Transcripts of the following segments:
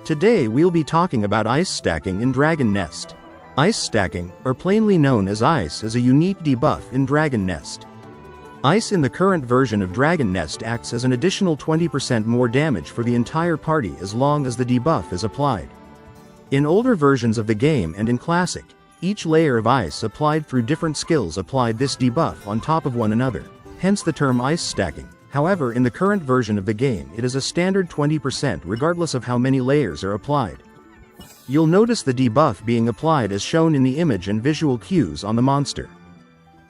Today we'll be talking about ice stacking in Dragon Nest. Ice stacking, or plainly known as ice, is a unique debuff in Dragon Nest. Ice in the current version of Dragon Nest acts as an additional 20% more damage for the entire party as long as the debuff is applied. In older versions of the game and in Classic, each layer of ice applied through different skills applied this debuff on top of one another, hence the term ice stacking. However, in the current version of the game it is a standard 20% regardless of how many layers are applied. You'll notice the debuff being applied as shown in the image and visual cues on the monster.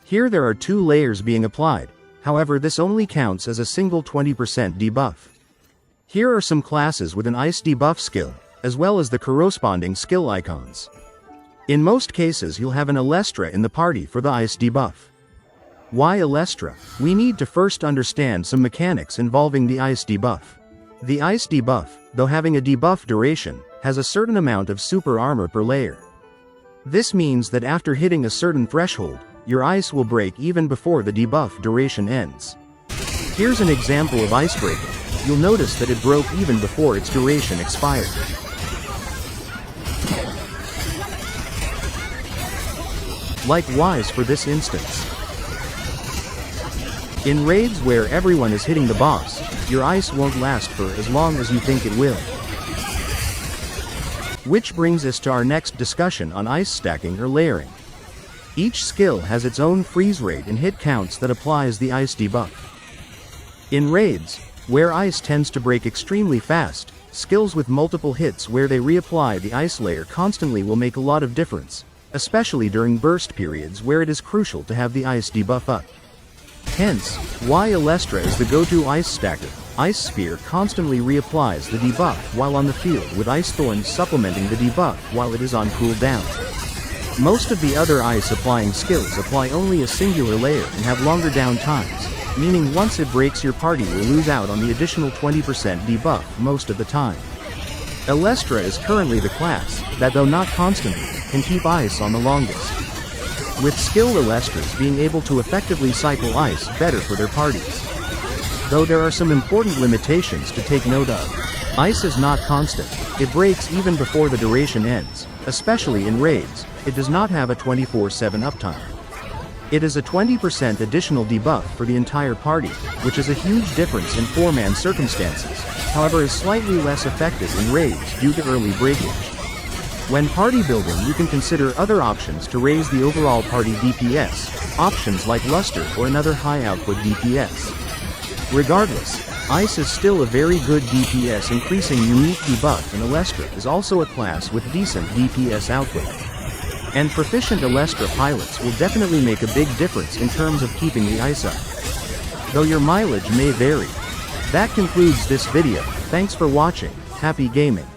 Here there are 2 layers being applied, however this only counts as a single 20% debuff. Here are some classes with an ice debuff skill, as well as the corresponding skill icons. In most cases you'll have an Alestra in the party for the ice debuff. Why Alestra? We need to first understand some mechanics involving the ice debuff. The ice debuff, though having a debuff duration, has a certain amount of super armor per layer. This means that after hitting a certain threshold, your ice will break even before the debuff duration ends. Here's an example of ice breaking. You'll notice that it broke even before its duration expired. Likewise for this instance. In raids where everyone is hitting the boss, your ice won't last for as long as you think it will. Which brings us to our next discussion on ice stacking or layering. Each skill has its own freeze rate and hit counts that applies the ice debuff. In raids, where ice tends to break extremely fast, skills with multiple hits where they reapply the ice layer constantly will make a lot of difference, especially during burst periods where it is crucial to have the ice debuff up. Hence, why Alestra is the go-to ice stacker. Ice Spear constantly reapplies the debuff while on the field, with Ice Thorns supplementing the debuff while it is on cooldown. Most of the other ice applying skills apply only a singular layer and have longer down times, meaning once it breaks your party will lose out on the additional 20% debuff most of the time. Alestra is currently the class that, though not constantly, can keep ice on the longest, with skilled Alestras being able to effectively cycle ice better for their parties. Though there are some important limitations to take note of. Ice is not constant, it breaks even before the duration ends, especially in raids. It does not have a 24/7 uptime. It is a 20% additional debuff for the entire party, which is a huge difference in 4-man circumstances, however is slightly less effective in raids due to early breakage. When party building you can consider other options to raise the overall party DPS, options like Luster or another high output DPS. Regardless, Ice is still a very good DPS increasing unique debuff, and Alestra is also a class with decent DPS output. And proficient Alestra pilots will definitely make a big difference in terms of keeping the ice up, though your mileage may vary. That concludes this video. Thanks for watching. Happy gaming.